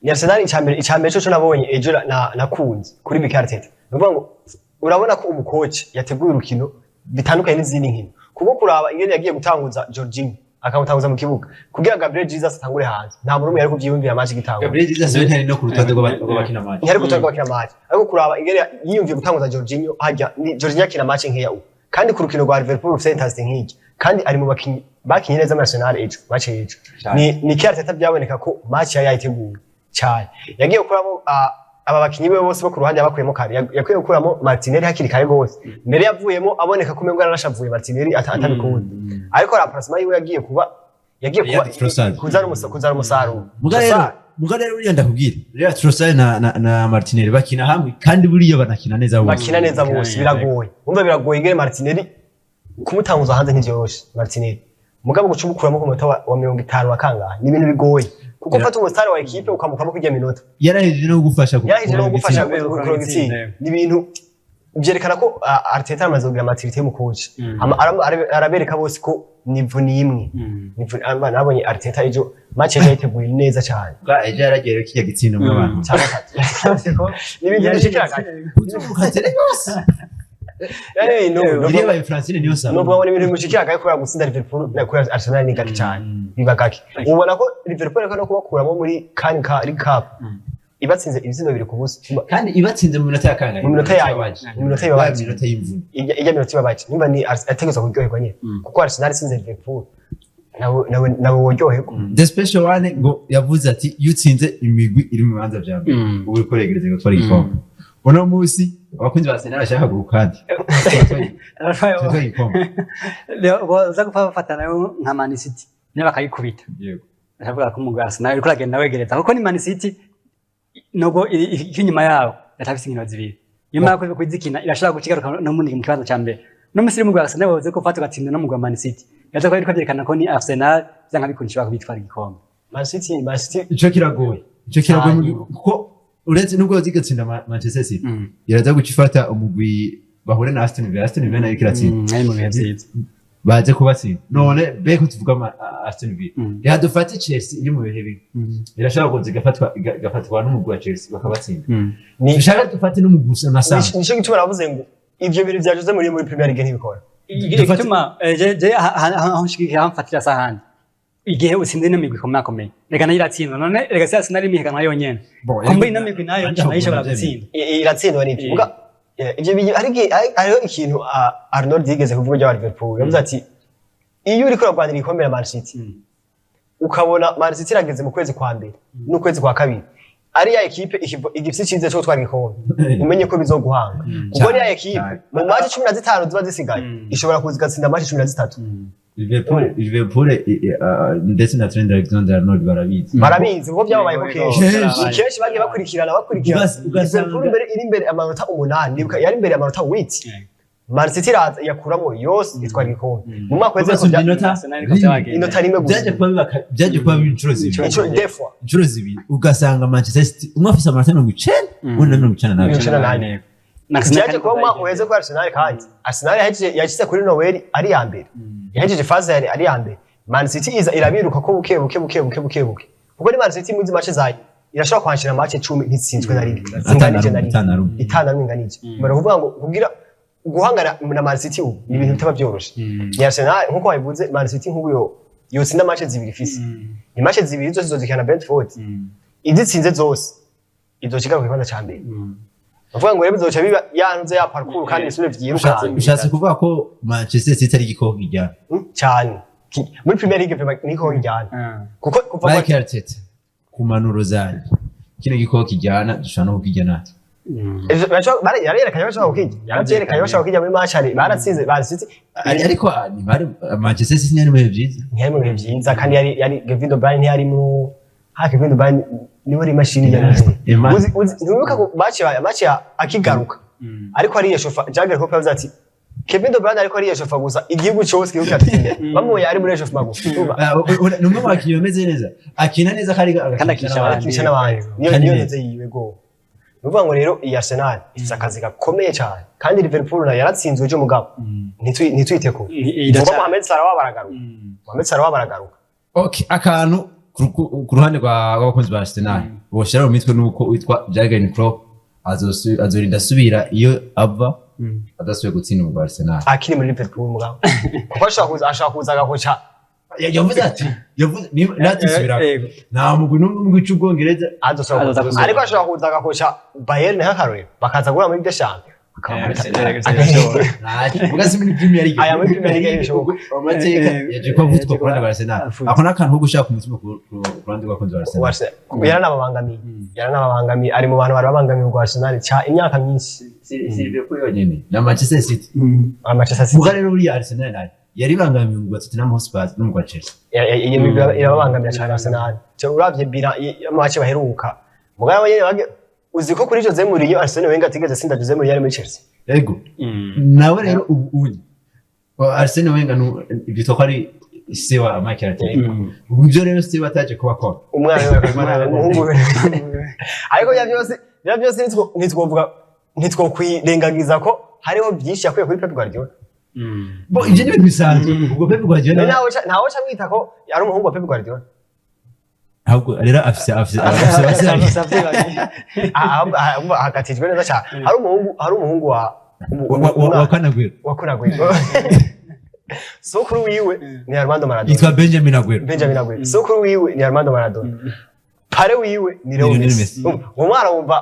ni Arsenal icambere cyo nabonye ejo nakunze kuri Mikel nuvuga ngo urabona ko umukoci yateguye urukino bitandukanye n'izindi nkino kuko kuraba ingene yagiye gutanguza Jorginho akamutanguza mu kibuga kugira Gabriel Jesus atangure hanze nta muntu yari kuvyiyumvira match gitangura Gabriel Jesus ntari no ku rutonde rw'abakina match ntari kutonda bakina match ariko kuraba ingene yiyumviye gutanguza Jorginho hajya ni Jorginho akina match nkeya kandi ku rukino rwa Liverpool Centers nk'iki kandi ari mu bakinyi neza Arsenal ejo match ejo ni Arteta byaboneka ko match yayiteguye cyane yagiye gukuramo aba bakinyi be bose bo ku ruhande bakuyemo kare yakwiye gukuramo Martinelli hakiri kare gose mbere yavuyemo aboneka ko mengo yarashavuye Martinelli atabikunda ariko la plasma yiwe yagiye kuba kuzana umusaruro mugare rero uriya ndakubwira rero Trossard na Martinelli bakina hamwe kandi buriya banakina neza bose biragoye umva biragoye ngere Martinelli kumutanguza hanze ntivyoroshe Martinelli mugabo gucubukuramo ku munota wa 50 wakangahe ni ibintu bigoye kuko fata umustar wa equipe ukamukamo kujya minota yaraheje no gufasha kuronga itsinda ni ibintu byerekana ko Arteta amaze kugira maturité mu coach arabereka bose ko nivu ni imwe nivu nabonye Arteta ejo match yayiteguye neza cyane ejo yaragera kijya gitsinda mu bantu ni ibintu bishikira ukatire bose Niba Francine niyo saba. Nubwo wabona ibintu mushikira gaye kubera gutsinda Liverpool na kubera Arsenal ni gake cyane. Biba gake. Ubona ko Liverpool ariko no kubakuramo muri League Cup. Ibatsinze ibitsindo 2 ku busa. Kandi ibatsinze mu minota ya kangahe? Mu minota yabaje. Mu minota yabaje. Minota y'imvune. Ijya minota yabaje. Nimba ni ategeza kuryoherwa nyine. Kuko Arsenal itsinze Liverpool. Nawe woryoherwa. The special one ngo yavuze ati yutsinze imigwi iri mu banza bya mbere. Ubu koregereze ngo twari ikombe. Uno musi abakunzi ba Arsenal bashaka gukandi. Baza gufatana nka Man City niba bakayikubita. Yego. Ndavuga ko umugwa Arsenal ariko agenda wegereza kuko ni Man City nogo ikinyuma yawo yatafise inkino zibiri. Nyuma yako kwizikina irashaka gukigaruka no mu kibanza cya mbere. No musiri mugwa Arsenal bavuze ko fata gatsinda no mugwa Man City. Yaza ko ariko byerekana ko ni Arsenal zanga bikundishwa kubitwara igikombe. Man City ico kiragoye. Ico kiragoye kuko uretse nubwo zigatsinda Manchester City yaraza gucifata umugwi bahure na Aston Villa nayo kiratsinda nayo mu byiza baje kubatsinda none beko tuvuga Aston Villa reka dufate Chelsea iri mu bihe bibi irashaka kuza igafatwa n'umugwi wa Chelsea bakabatsinda dushaka dufate n'umugusa na Sam nico gituma navuze ngo ivyo bintu vyajoze muri Premier League ntibikora gituma je aho nshikira hamfatira sahandi igihe utsinze n'imigwi ikomeye reka nayo iratsinda none reka se Arsenal imihiganwa yonyene kumbe n'imigwi nayo ishobora gutsinda iratsindwa n'ibyo vuga ivyo hariho ikintu Arnold yigeze kuvuga rya Liverpool yavuze ati iyo uriko uragwanira ikombe na Man City ukabona Man City irageze mu kwezi kwa mbere n'ukwezi kwa kabiri ari ya equipe igifite cyiza cyo gutwara igikombe umenye ko bizoguhanga kuko ari ya equipe mu match 15 ziba zisigaye ishobora kuzigatsinda match 13 Liverpool ndetse na Trent Alexander-Arnold barabizi kuko byabaye ko kenshi bagiye bakurikirana Liverpool iri imbere amanota 8 yari imbere amanota 8 Man City yakuramo yose itwara igikombe mu mwaka weze ko inota rimwe byaje kuba inshuro zibiri ugasanga Manchester City umwe afise amanota 90 undi 98 Naxnaje ko mwaka weze ko Arsenal kandi Arsenal yagize kuri Noel ari ya mbere yahejeje phase ari ya mbere Man City irabiruka ko buke kuko ni Man City muzi match zayo irashobora kwanshira match 10 ntitsinzwe na rimwe itana n'inganije mbere kuvuga ngo kugira guhangana na Man City ni ibintu bitaba byoroshe ni Arsenal nkuko wabivuze Man City nkubuyo yotsinda match zibiri fisi ni match zibiri zose zozikana Brentford izitsinze zose izokika ku kibanza ca mbere bavuga ngo rero bizoca biba yanze ya parcours kandi isubire vyiruka bishatse kuvuga ko Manchester City ari igikoko kijyana cyane muri Premier League niko kijyana kuko kuva Mike Arteta ku manuro zanyu kino gikoko kijyana dushana no kukijyana yarerekanye bashaka kukijya yaravyerekanye bashaka kukijya muri match ari baratsinze Man City ariko ni bari Manchester City ni mu byiza kandi yari Kevin De Bruyne yarimo Kevin De Bruyne ni wari mashini ya ntiwibuka ko match akigaruka ariko ari yeshofa Jagger ko yavuze ati Kevin De Bruyne ariko ari yeshofa gusa igihugu cyose kiruka ati bamuye ari muri yeshofa magufi numwe wakiyo meze neza akina neza kandi akisha n'abandi niyo nze yiwe go nuvuga ngo rero iyi Arsenal ifite akazi gakomeye cyane kandi Liverpool nayo yaratsinzwe cyo mugabo ntitwite ko Mohamed Salah baragaruka okay akantu ku ruhande rw'abakunzi ba Arsenal boshira mu mitwe nuko witwa Jurgen Klopp azorinda subira iyo ava adasubiye gutsinda mu Arsenal akiri muri Liverpool mugabo kuko ashaka kuza agakoca yavuze ati natisubira nta mugwi n'umwe w'Ubwongereza ariko ashaka kuza agakoca Bayern nk'akarore bakaza gura muri Deschamps Mugazi muri Premier League aya muri Premier League bishoboka amateka yaje ko vutwa ku ruhande rwa Arsenal ako nakantu gushaka ku mutima ku ruhande rw'abakunzi ba Arsenal yaranababangamiye ari mu bantu barabangamiye rwa Arsenal cha imyaka myinshi Liverpool yonyene na Manchester City Manchester rero muri Arsenal yari bangamiye ngo Tottenham Hotspur n'umugwa Chelsea irababangamira cyane Arsenal cyo uravye bira amace baheruka mugabo yene uzi ko kuri Jose Mourinho Arsenal wenga tigeze sinda Jose Mourinho muri Chelsea yego nawe rero ubu Arsenal wenga ibyo ari sewa Mike Arteta ubu byo rero sewa ataje kubakora umwana umuhungu ariko ya byose nitwovuga nitwokwirengagiza ko hariho byinshi yakuye kuri Pep Guardiola bo ibyo ni bisanzwe ubwo Pep Guardiola ntawo chamwita ko yari umuhungu wa Pep Guardiola ahubwo rero afise hakatijwe neza cyane hari umuhungu wa Kanagwiro sokuru wiwe ni Armando Maradona yitwa Benjamin Aguero sokuru wiwe ni Armando Maradona pare wiwe ni Lionel Messi umwana wumva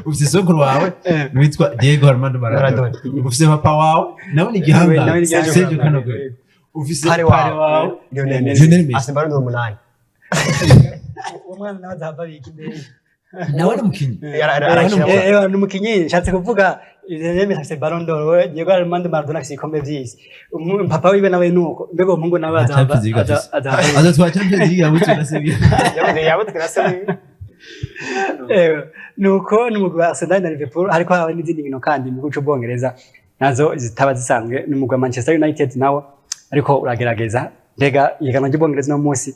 ufise sokuru wawe witwa Diego Armando Maradona ufise papa wawe nawe ni gihanga Sergio Kanagwiro ufise pare wawe Lionel Messi asimba ndo munani umwana nazava bikinde nawe ni mukinyi ni mukinyi nshatse kuvuga Lionel afise Ballon d'Or Diego Armando Maradona afise ikombe vy'isi papa wiwe nawe nuko mbego mungu nawe aza twa Champions League yabutse na Sevilla yabutse na Sevilla nuko n'umugwi wa Arsenal na Liverpool ariko hawe n'izindi nkino kandi mu gihugu cy'Ubwongereza nazo zitaba zisanzwe n'umugwi wa Manchester United nawo ariko uragerageza mbega yigana ry'Ubwongereza no munsi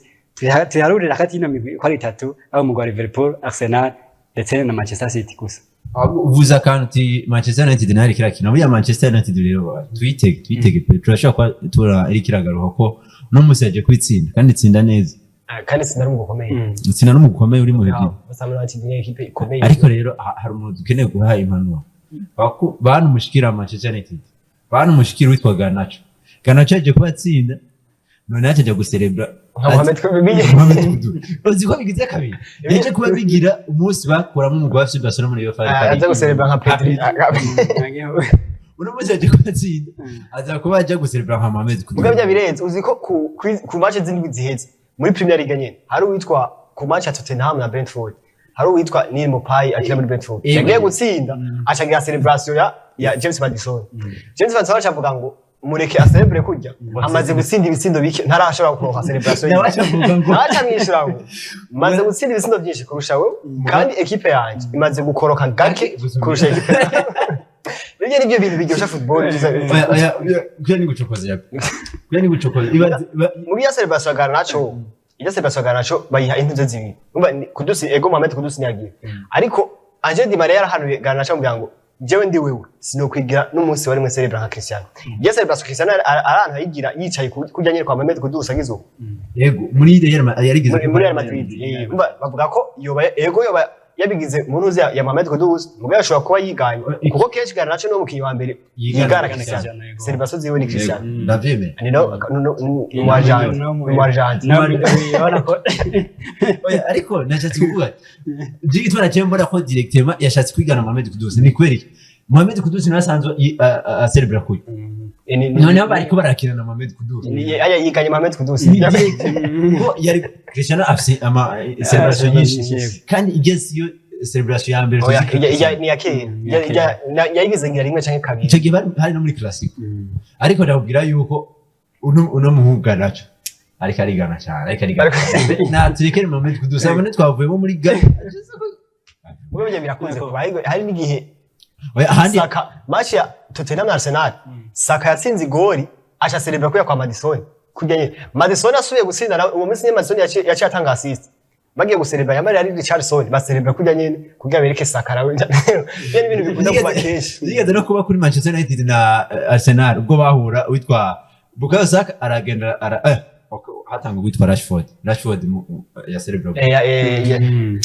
tuyarurira hagati y'ino migwi ko ari itatu aho umugwi wa Liverpool Arsenal ndetse na Manchester City gusa uvuza kandi uti Manchester United ntari kirakina buriya Manchester United rero twitege pe turashaka ko tura iri kiragaruka ko no musaje kwitsinda kandi itsinda neza kandi sinari umukomeye itsinda no mukomeye uri mu bibi basamura ati ni equipe ikomeye ariko rero hari umuntu dukeneye guha impanuro bantu mushikira Manchester United bantu mushikira witwa Garnacho yaje kubatsinda none yaje guserebra Mohamed Kubiye uzi ko bigize kabiri yaje kuba bigira umunsi bakuramo umugwa wa Barcelona muri UEFA aza guserebra nka Pedri uno munsi yaje kubatsinda aza kuba yaje guserebra nka Mohamed Kubiye ubwo birenze uzi ko ku match zindwi ziheze muri Premier League nyene hari uwitwa ku match ya Tottenham na Brentford hari uwitwa Neil Mopai akina muri Brentford yagiye gutsinda acagira celebration ya James Maddison James Maddison acavuga ngo mureke aserebre kujya amaze gutsinda ibitsindo bike ntarashobora kuronka celebration nacamwishura ngo maze gutsinda ibitsindo byinshi kurusha we kandi equipe yanje imaze gukoroka gake kurusha equipe Nibyo nibyo bintu biryosha football kuya ni gucokoza muri ya celebration Garnacho ijya celebration Garnacho bayiha intuze zibiri umva kudusi ego Mohamed kudusi nyagiye ariko Angel Di Maria yarahanuye Garnacho mbya ngo jewe ndi wewe sinokwigira n'umunsi wari mwe celebra nka Cristiano ya celebration Cristiano aranta yigira yicaye kujya nyere kwa Mohamed kudusa gizo yego muri yarigize muri Real Madrid bavuga ko yoba yabigize mu ntuzi ya Mohamed Kudus mugabo ashobora kuba yiganye kuko kenshi Garnacho no mukiyi wa mbere yigana Cristiano celebration ziwe ni Cristiano ndavyeme ariko nashatse kuvuga jigi twara cyembora ko directement yashatse kwigana Mohamed Kudus ni kweri Mohamed Kudus nasanzwe a celebra kuyo none abariko barakina na Mohamed Kudus yiganye Mohamed Kudus ko yari Cristiano afise ama celebration nyinshi kandi igeze iyo celebration ya mbere ni yake yayigize ngira rimwe canke kabiri ico gihe hari no muri classic ariko ndabwira yuko uno muhuga naco ariko arigana cyane na turikere Mohamed Kudus abone twavuyemo muri gari mwe birakunze kuba hari n'igihe Saka match ya Tottenham na Arsenal Saka yatsinze igori acha celebra ko kwa Maddison kujya Maddison asuye gutsinda uwo munsi Maddison yaciye atanga assist bagiye gucelebra yamari ari Richardson bacelebra kujya nyene kugira bereke Saka rawe yani ibintu bikunda kuba keshi yigeze no kuba kuri Manchester United na Arsenal ubwo bahura witwa Bukayo Saka aragenda hatanga witwa Rashford ya celebra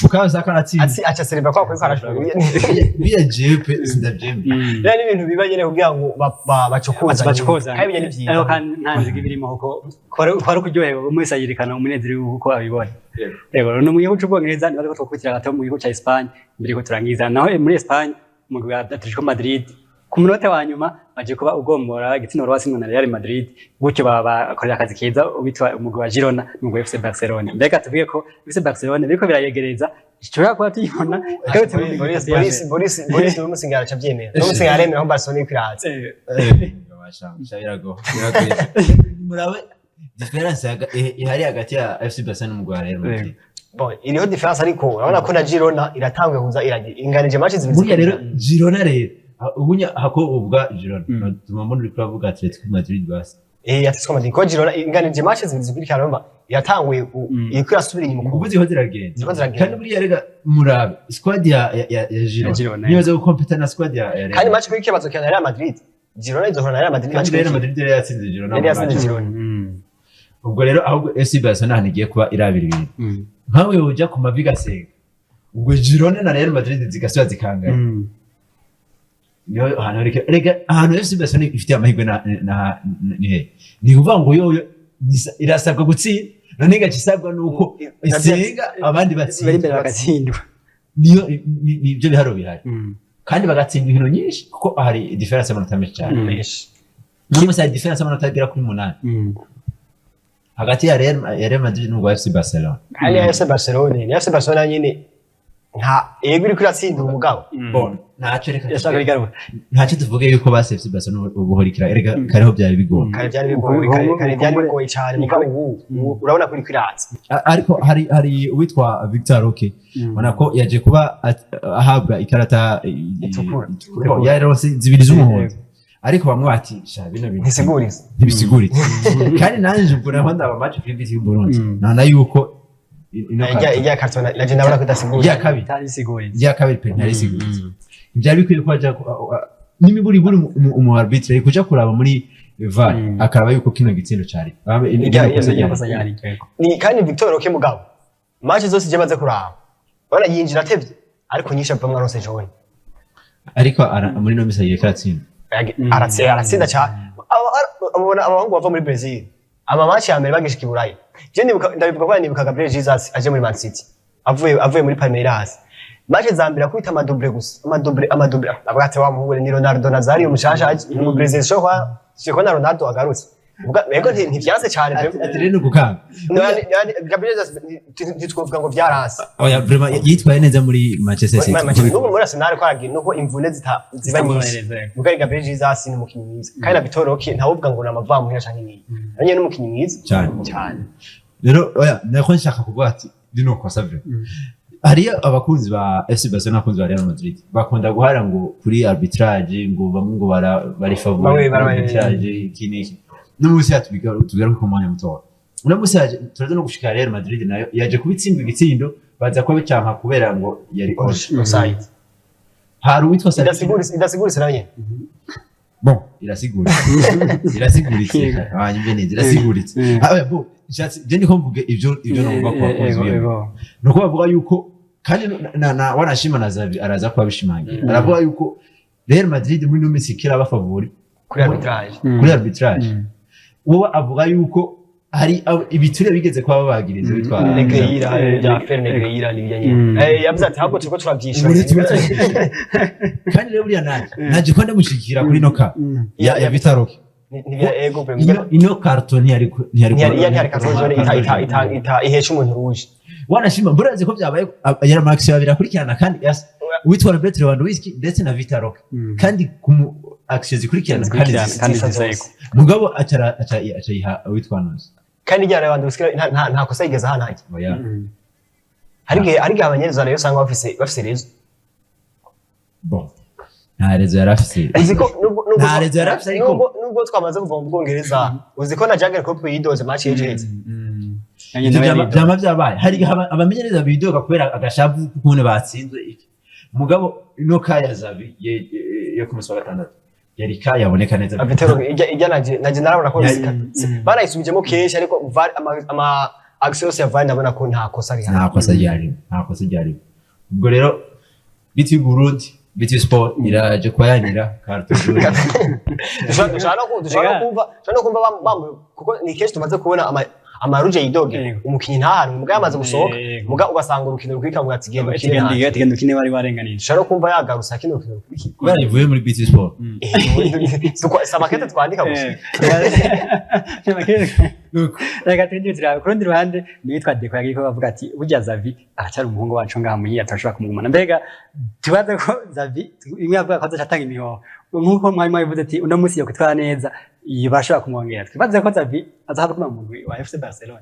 Bukayo Saka aratsinze acha celebra kwa Rashford biya jepe sindavyembe yani ibintu biba nyene kugira ngo bacokoza kandi ni byiza ariko ntanzige birimo ko kwari kuryoherwa umwese ayirikana umunezero uko abibona rero no mu gihugu cy'Ubwongereza ni bariko twakukira gato mu gihugu cya Espagne mbere ko turangiza naho muri Espagne mu gihugu Atletico Madrid ku munota wa nyuma baje kuba ugombora igitsina rwasimwe na Real Madrid gutyo bakorera akazi keza ubitwa umugwi wa Girona n'umugwi FC Barcelona mbega tuvuge ko FC Barcelona biriko birayegereza ishobora kuba tuyibona Boris n'umusingara cavyemera n'umusingara aremera aho Barcelona ikwiratse murabe difference ihari hagati ya FC Barcelona n'umugwi wa Real Madrid bon iriho difference ariko urabona ko na Girona iratanguye kuza inganije match zibiri burya rero Girona rero ubunya hako ubwa Girona tumambona uri kuvuga Atletico Madrid basi Atletico Madrid ko Girona inganije match zibiri zikurikirana Roma yatanguye iriko irasubira inyuma kuko ziho ziragenda kandi buriya rega murabe squad ya Girona niyo gukompeta na squad ya Real kandi match kuri kibazo cya Real Madrid Girona izohora na Real Madrid match Real Madrid yari yatsinze Girona ubwo rero ahubwo FC Barcelona ntigiye kuba irabira ibintu nkawe ujya ku maviga senga ubwo Girona na Real Madrid zigasubira zikangana niyo hano rega ahantu FC Barcelona ifite amahirwe ni kuvuga ngo yoyo irasabwa gutsinda none gacisabwa nuko isenga abandi bagatsindwa niyo nibyo biharo bihari kandi bagatsindwa inkino nyinshi kuko hari difference y'amanota menshi cyane n'umusa difference y'amanota agera kuri 8 hagati ya Real Madrid n'ubwo FC Barcelona kandi FC Barcelona nyine nta ego iri kuratsinda umugabo bon ntacyo reka yashaka rigaruka ntacyo tuvuge yuko base FC Barcelona ubuhorikira erega kariho byari bigoye kare byari bigoye cyane mugabo urabona kuri kwiratsa ariko hari uwitwa Victor Roque ubona ko yaje kuba ahabwa ikarata ya rose zibiri z'umuhondo ariko bamwe bati sha bino bintu ntibisigurize kandi nanje ubwo naho ndaba match kuri BT Burundi nana yuko ijya kartona naje ndabona ko idasigurize ya kabiri pe ntari sigurize byari bikwiye ko ajya n'imiburi buri umu arbitre kuja kuraba muri VAR akaraba yuko kino gitsindo cari ni kandi Victor Roque mugabo match zose je baze kuraba bana yinjira atevye ariko nyisha bamwe arose jone ariko muri no misa yeka atsinda aratsinda cyane abona abahungu bava muri Brazil ama match ya mbere bagishika iburayi je ndabivuga ko nibuka Gabriel Jesus aje muri Man City avuye muri Palmeiras match za mbere akwita amadoble gusa amadoble abagate wa muhungu ni Ronaldo Nazario mushasha mu Brazil shoko na Ronaldo agarutse Ego ntivyanse cyane ati rero gukanga Gabriel ntitwovuga ngo vyarase oya vraiment yitwaye neza muri Manchester City n'ubu muri Arsenal ko aragira nuko imvune ziba nyinshi mugari Gabriel Jesus ni umukinyi mwiza kandi na Victor Roque ntavuga ngo namavamu ntiyashaka nkiyi anye n'umukinyi mwiza cyane rero oya nako nshaka kuvuga ati dino kwa savre hariya abakunzi ba FC Barcelona n'abakunzi ba Real Madrid bakunda guhara ngo kuri arbitrage ngo bamwe ngo bari favori arbitrage kiniki n'umusi tugaruka ku mwanya muto uno musi turaza no gushika Real Madrid nayo yaje kubitsindwa igitsindo baza ko bicanka kubera ngo yari offside hari witwa idasiguritse nanye bon irasiguritse hanyuma neza irasiguritse bon je ndiko mvuge ivyo numva ko abakunzi nuko bavuga yuko kandi na wanashima na Xavi araza kuba bishimangira aravuga yuko Real Madrid muri no misi kira bafavori kuri arbitrage wowe avuga yuko hari ibiture bigeze kwa babagiriza bitwa Negreira ya Fer Negreira nibyo yavuze ati ahubwo turiko turabyisha kandi rero buriya naje ko ndamushikira kuri noka ya Victor Roque ego ino carton ntiyari carton ita ihesha umuntu ruje wanashima mburaze ko byabaye yara Max babira kurikirana kandi witwa Robert Lewandowski ndetse na Victor Roque kandi actions zikurikirana kandi zizeko mugabo acayiha witwa Nose kandi yara Lewandowski nta kosa yigeze hana haje hari abanyereza rero usanga bafise rezo bon nta rezo yarafise nubwo twamaze kuva mu Bwongereza uziko na Jurgen Klopp yidoze match yejeje byama byabaye hari abamenyereza bidoga kubera agashavu kune batsinzwe iki mugabo ino kaya Xavi yo ku musi wa gatandatu yari kaya aboneka neza Vitero ijya naje narabona ko bana isubijemo kenshi ariko ama Axios ya Van ndabona ko nta kosa ryari ubwo rero biti Burundi biti sport iraje kwayanira kartu dushaka kumva kuko ni kenshi tumaze kubona amaruje yidoge umukinyi ntahantu muga yamaze gusohoka muga ugasanga urukino rwika mu gatsigendo kine bari barenganije dushaka kumva yagarusa kino rukino rwiki bari vuye muri biti sport samakete twandika gusa reka tinditira ku rundi ruhande nitwa Deko yagiko bavuga ati burya Xavi aracyari umuhungu wacu ngaha muyi atashobora kumugumana mbega tubaze ko Xavi imwe yavuga ko azatanga imihoho nkuko mwari mwabivuze ati uno musi yo kwitwara neza yibashaka kumwongera twibaze ko Xavi azahaba kuma mu wa FC Barcelona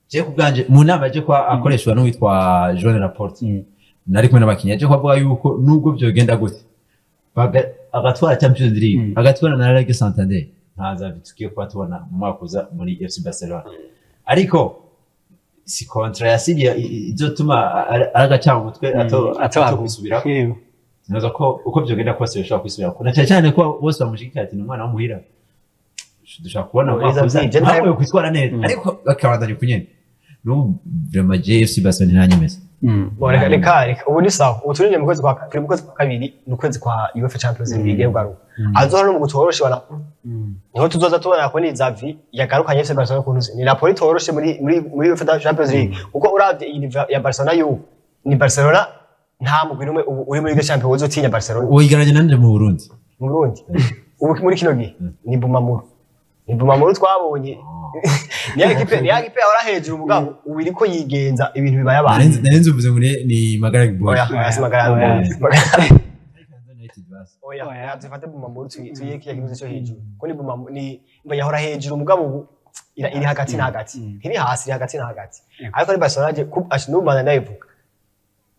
je kubganje mu nama je kwa akoreshwa n'uwitwa Joan Laporte nari kumwe n'abakinnyi je kwavuga yuko nubwo byogenda gute agatwara Champions League agatwara na Ligue Santander ntaza bitukiye kwa tubona mu mwakuza muri FC Barcelona ariko si kontra ya Syria izotuma aragaca mu mutwe ato kubisubira nazo ko uko byogenda kose bishobora kwisubira ko cyane ko bose bamushikira ati n'umwana w'umuhira dushaka kubona mwakuza ntabwo kwitwara neza ariko bakabandanya kunyene no vraiment FC Barcelona ntanyemeza reka ubu ni sawa ubu turi mu kwezi kwa kabiri ni ukwezi kwa UEFA Champions League y'ugaruka azohora no mu gutoroshe wana niho tuzoza tubona ko ni Xavi yagarukanye FC Barcelona kunuze ni Napoli toroshe muri UEFA Champions League uko uravye iyi ya Barcelona ni Barcelona nta mugwi numwe uri muri Ligue Champions uzotinya Barcelona uyigaranye nande mu Burundi ubu muri kino gihe ni Bumamuru twabonye niya equipe ahora hejuru mugabo ubiri ko yigenza ibintu bibaye abantu narenze uvuze ngo ni Magara Boy oya zifate Bumamuru tuye kiya kibuze cyo hejuru ko ni Bumamuru ni yahora hejuru mugabo iri hagati na hagati iri hasi hagati na hagati ariko ni Barcelona n'ubana ndayivuga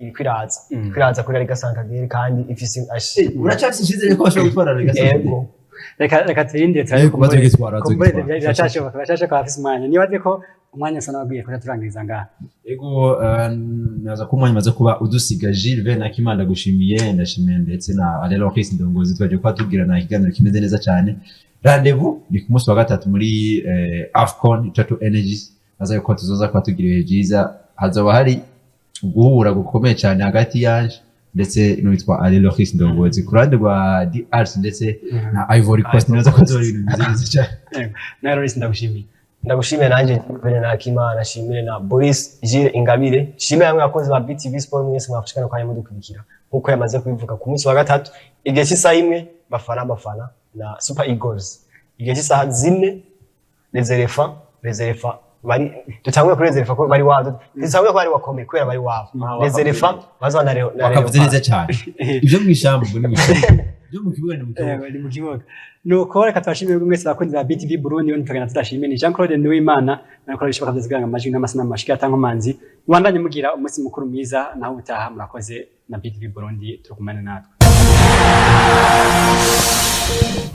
iri kwiraza kuri Ligue Santander kandi ifise uracafise ishizere ko bashobora gutwara Ligue Santander reka turinde turaye kubaza gitwara birashashoboka afise umwanya nibaze ko umwanya usa n'abagiye kuja turangiriza ngaha. Ego naza ko umwanya maze kuba udusiga Gilles na Kimana gushimiye ndashimiye ndetse na Aleloris Ndongozi twaje kwa tubwirana ikiganiro kimeze neza cyane. Rendez-vous ni ku munsi wa gatatu muri Afcon Total Energies naza ko tuzoza kwa tugiriye byiza hazoba hari guhura gukomeye cyane hagati yanje ndetse n'uwitwa Aleloris Ndongozi ku ruhande rwa DRC ndetse na Ivory Coast naza ko tuzoba ibintu bimeze neza cyane. Na Aleloris ndagushimiye. Ndagushimiye nanje mbere na Kimana shimire na Boris Gilles Ingabire shimire hamwe abakozi ba BTV Sport mwese mwafashikana kwa mudukurikira nkuko yamaze kubivuga ku munsi wa gatatu igihe cy'isaha imwe bafana na Super Eagles igihe cy'isaha 4 les éléphants bari tutangwe kuri les éléphants ko bari wado tutangwe ko bari wakomeye kwera bari wabo les éléphants bazana rero bakavuze neza cyane ibyo mwishamba ngo ni byo mu kibuga ni mu kibuga nuko reka twashimire mwese bakundi ba BTV Burundi yo nitagana tutashimire ni Jean Claude Nduwimana nakora bishoboka byaziganga amajwi n'amasana mashika atanga manzi wandanye mugira umunsi mukuru mwiza naho utaha murakoze na BTV Burundi tukumane natwe.